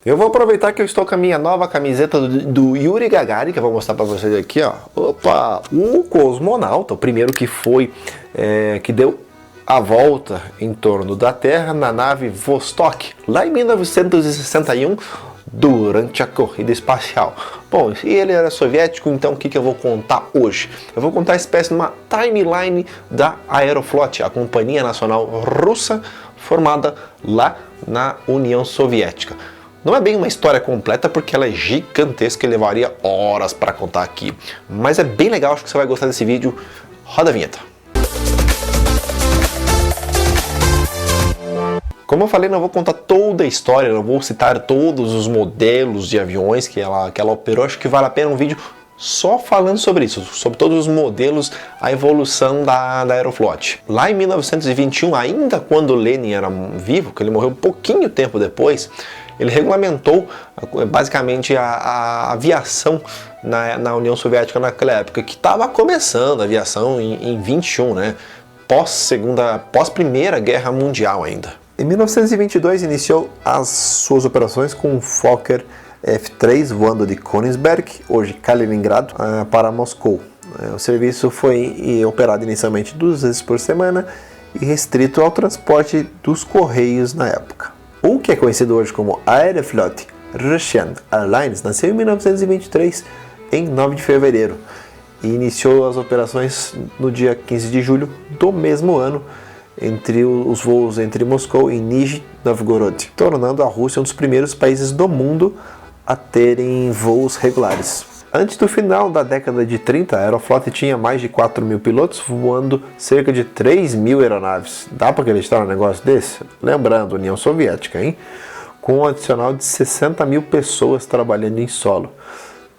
Eu vou aproveitar que eu estou com a minha nova camiseta do Yuri Gagarin, que eu vou mostrar para vocês aqui, ó. Opa! O cosmonauta, o primeiro que foi, que deu a volta em torno da Terra na nave Vostok, lá em 1961, durante a corrida espacial. Bom, e ele era soviético, então o que eu vou contar hoje? Eu vou contar a espécie de uma timeline da Aeroflot, a companhia nacional russa formada lá na União Soviética. Não é bem uma história completa porque ela é gigantesca e levaria horas para contar aqui. Mas é bem legal, acho que você vai gostar desse vídeo. Roda a vinheta. Como eu falei, não vou contar toda a história, não vou citar todos os modelos de aviões que ela operou. Acho que vale a pena um vídeo só falando sobre isso, sobre todos os modelos, a evolução da Aeroflot. Lá em 1921, ainda quando Lenin era vivo, que ele morreu um pouquinho tempo depois, ele regulamentou basicamente a aviação na União Soviética naquela época, que estava começando a aviação em 21, né? Pós Primeira Guerra Mundial ainda. Em 1922 iniciou as suas operações com o Fokker F-3 voando de Königsberg, hoje Kaliningrado, para Moscou. O serviço foi operado inicialmente 2 vezes por semana e restrito ao transporte dos correios na época. O que é conhecido hoje como Aeroflot Russian Airlines nasceu em 1923, em 9 de fevereiro, e iniciou as operações no dia 15 de julho do mesmo ano, entre os voos entre Moscou e Nizhny Novgorod, tornando a Rússia um dos primeiros países do mundo a terem voos regulares. Antes do final da década de 30, a Aeroflot tinha mais de 4.000 pilotos voando cerca de 3.000 aeronaves. Dá para acreditar num negócio desse? Lembrando, União Soviética, hein? Com um adicional de 60.000 pessoas trabalhando em solo,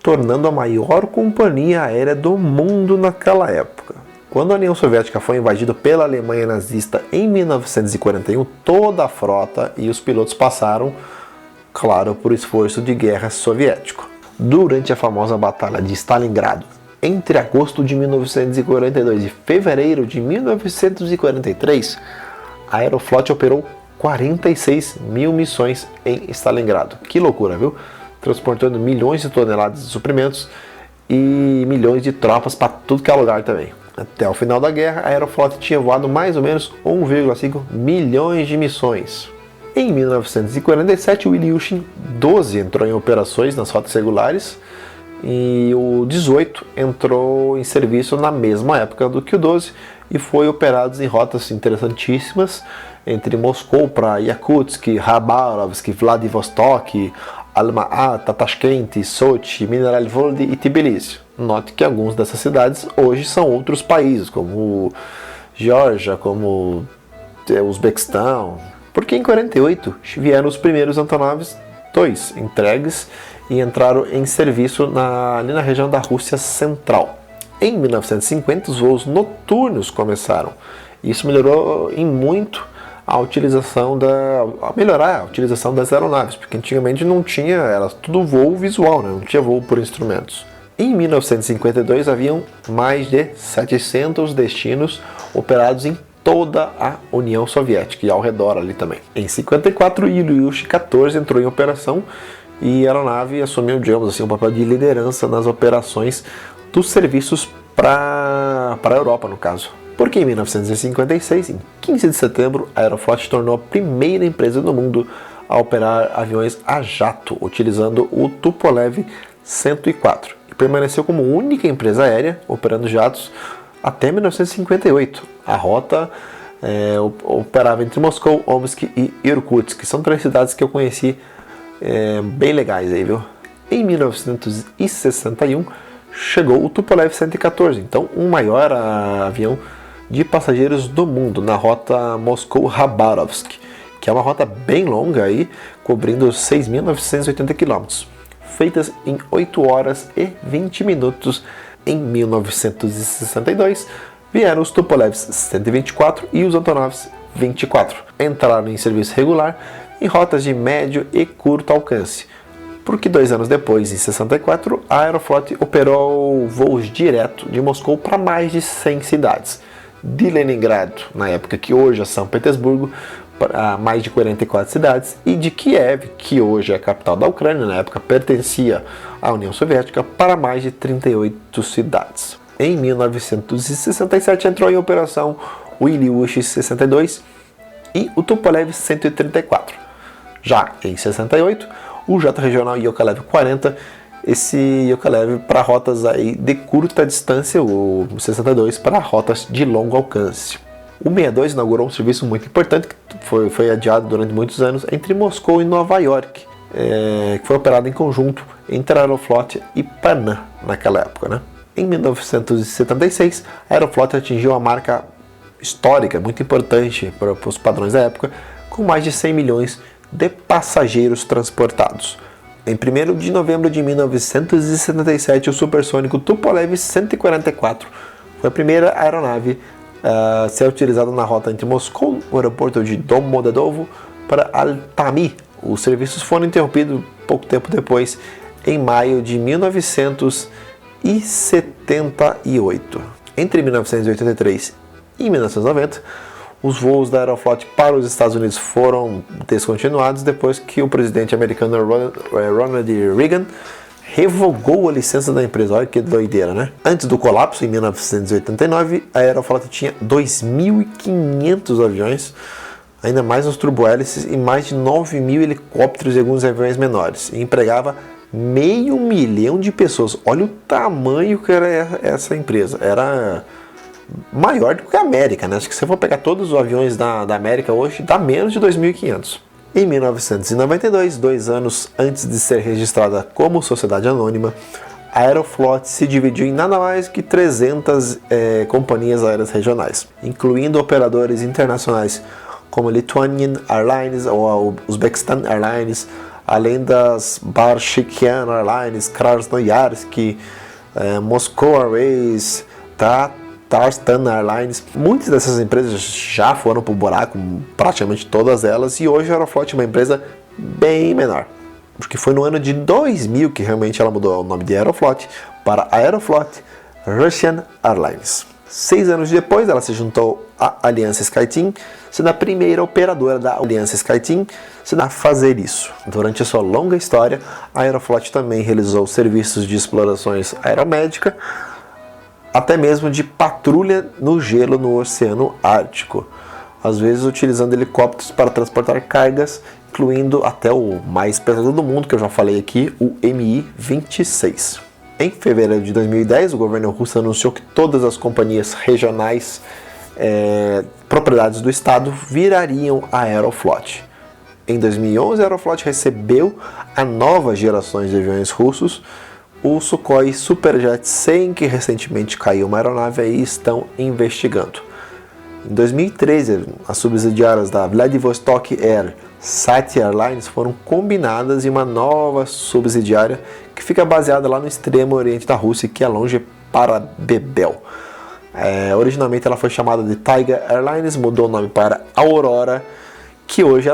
tornando a maior companhia aérea do mundo naquela época. Quando a União Soviética foi invadida pela Alemanha nazista em 1941, toda a frota e os pilotos passaram, claro, por esforço de guerra soviético. Durante a famosa Batalha de Stalingrado, entre agosto de 1942 e fevereiro de 1943, a Aeroflot operou 46.000 missões em Stalingrado. Que loucura, viu? Transportando milhões de toneladas de suprimentos e milhões de tropas para tudo que é lugar também. Até o final da guerra, a Aeroflot tinha voado mais ou menos 1,5 milhões de missões. Em 1947, o Ilyushin 12 entrou em operações nas rotas regulares e o 18 entrou em serviço na mesma época do que o 12 e foi operado em rotas interessantíssimas entre Moscou para Yakutsk, Khabarovsk, Vladivostok, Alma-Ata, Tashkent, Sochi, Mineral Volod e Tbilisi. Note que algumas dessas cidades hoje são outros países, como Geórgia, como Uzbequistão. Porque em 48 vieram os primeiros Antonov 2 entregues e entraram em serviço ali na região da Rússia Central. Em 1950 os voos noturnos começaram. Isso melhorou em muito a utilização das aeronaves, porque antigamente não tinha, era tudo voo visual, né? Não tinha voo por instrumentos. Em 1952 haviam mais de 700 destinos operados em toda a União Soviética e ao redor ali também. Em 54, o Ilyushin 14 entrou em operação e a aeronave assumiu, digamos assim, um papel de liderança nas operações dos serviços para a Europa, no caso. Porque em 1956, em 15 de setembro, a Aeroflot se tornou a primeira empresa do mundo a operar aviões a jato, utilizando o Tupolev 104, e permaneceu como única empresa aérea operando jatos até 1958. A rota operava entre Moscou, Omsk e Irkutsk, que são 3 cidades que eu conheci bem legais aí, viu? Em 1961 chegou o Tupolev 114, então o maior avião de passageiros do mundo na rota Moscou-Khabarovsk, que é uma rota bem longa aí, cobrindo 6.980 km, feitas em 8 horas e 20 minutos. Em 1962, vieram os Tupolevs 124 e os Antonovs 24. Entraram em serviço regular em rotas de médio e curto alcance, porque 2 anos depois, em 64, a Aeroflot operou voos direto de Moscou para mais de 100 cidades, de Leningrado, na época que hoje é São Petersburgo, para mais de 44 cidades, e de Kiev, que hoje é a capital da Ucrânia, na época pertencia à União Soviética, para mais de 38 cidades. Em 1967 entrou em operação o Ilyushin 62 e o Tupolev 134. Já em 68, o jato regional Yokalev 40, esse Yokalev para rotas aí de curta distância, o 62 para rotas de longo alcance. O 62 inaugurou um serviço muito importante que foi adiado durante muitos anos entre Moscou e Nova York, que foi operado em conjunto entre a Aeroflot e Panam naquela época, né? Em 1976, a Aeroflot atingiu uma marca histórica muito importante para os padrões da época, com mais de 100 milhões de passageiros transportados. Em 1º de novembro de 1977, o supersônico Tupolev 144 foi a primeira aeronave a ser utilizada na rota entre Moscou, o aeroporto de Domodedovo, para Altamy. Os serviços foram interrompidos pouco tempo depois, em maio de 1978. Entre 1983 e 1990, os voos da Aeroflot para os Estados Unidos foram descontinuados depois que o presidente americano Ronald Reagan revogou a licença da empresa. Olha que doideira, né? Antes do colapso, em 1989, a Aeroflot tinha 2.500 aviões, ainda mais os turbohélices, e mais de 9.000 helicópteros e alguns aviões menores, e empregava 500 mil de pessoas. Olha o tamanho que era essa empresa. Era maior do que a América, né? Acho que se você for pegar todos os aviões da América hoje, dá menos de 2.500. Em 1992, 2 anos antes de ser registrada como sociedade anônima, a Aeroflot se dividiu em nada mais que 300 companhias aéreas regionais, incluindo operadores internacionais como Lithuanian Airlines ou Uzbekistan Airlines, além das Barshikian Airlines, Krasnoyarsk, Moscow Airways, Tarstan Airlines. Muitas dessas empresas já foram para o buraco, praticamente todas elas, e hoje a Aeroflot é uma empresa bem menor, porque foi no ano de 2000 que realmente ela mudou o nome de Aeroflot para Aeroflot Russian Airlines. 6 anos depois, ela se juntou à Aliança SkyTeam, sendo a primeira operadora da Aliança SkyTeam a fazer isso. Durante a sua longa história, a Aeroflot também realizou serviços de explorações aeromédica, até mesmo de patrulha no gelo no Oceano Ártico, às vezes utilizando helicópteros para transportar cargas, incluindo até o mais pesado do mundo, que eu já falei aqui, o Mi-26. Em fevereiro de 2010, o governo russo anunciou que todas as companhias regionais propriedades do Estado virariam a Aeroflot. Em 2011, a Aeroflot recebeu a nova geração de aviões russos, o Sukhoi Superjet 100, que recentemente caiu uma aeronave aí, estão investigando. Em 2013, as subsidiárias da Vladivostok Air, Sati Airlines, foram combinadas em uma nova subsidiária que fica baseada lá no extremo oriente da Rússia, que é longe para Bebel. Originalmente ela foi chamada de Taiga Airlines, mudou o nome para Aurora, que hoje a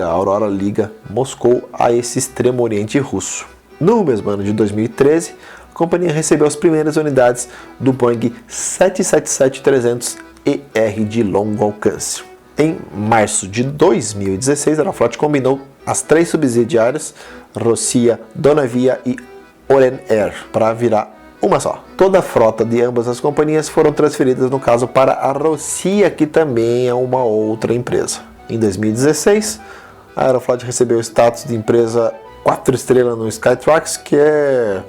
Aurora liga Moscou a esse extremo oriente russo. No mesmo ano de 2013, a companhia recebeu as primeiras unidades do Boeing 777-300ER de longo alcance. Em março de 2016, a Aeroflot combinou as 3 subsidiárias, Rossiya, Donavia e Oren Air, para virar uma só. Toda a frota de ambas as companhias foram transferidas, no caso, para a Rossiya, que também é uma outra empresa. Em 2016, a Aeroflot recebeu o status de empresa 4 estrelas no Skytrax, que é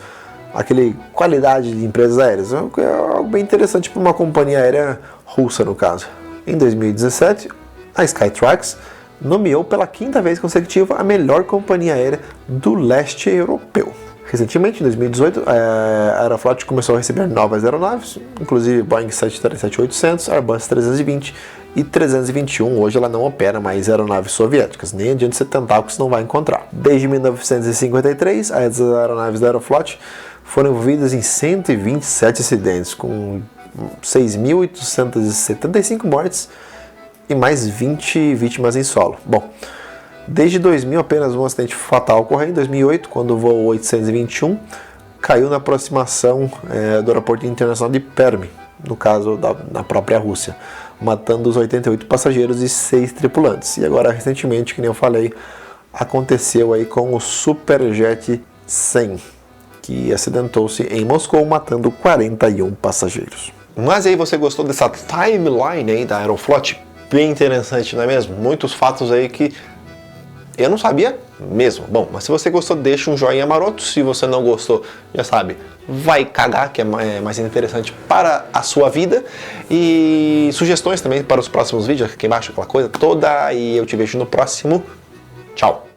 aquele qualidade de empresas aéreas. É algo bem interessante para uma companhia aérea russa, no caso. Em 2017, a Skytrax nomeou pela 5ª vez consecutiva a melhor companhia aérea do leste europeu. Recentemente, em 2018, a Aeroflot começou a receber novas aeronaves, inclusive Boeing 737-800, Airbus 320 e 321. Hoje ela não opera mais aeronaves soviéticas, nem adianta você tentar, porque você não vai encontrar. Desde 1953, as aeronaves da Aeroflot foram envolvidas em 127 acidentes, com 6.875 mortes e mais 20 vítimas em solo. Bom, desde 2000, apenas um acidente fatal ocorreu em 2008, quando o voo 821 caiu na aproximação do aeroporto internacional de Perm, no caso na própria Rússia. matando os 88 passageiros e 6 tripulantes. E agora, recentemente, que nem eu falei, aconteceu aí com o Superjet 100, que acidentou-se em Moscou, matando 41 passageiros. Mas aí, você gostou dessa timeline aí da Aeroflot? Bem interessante, não é mesmo? Muitos fatos aí que eu não sabia mesmo. Bom, mas se você gostou, deixa um joinha maroto. Se você não gostou, já sabe, vai cagar, que é mais interessante para a sua vida. E sugestões também para os próximos vídeos, aqui embaixo, aquela coisa toda. E eu te vejo no próximo. Tchau!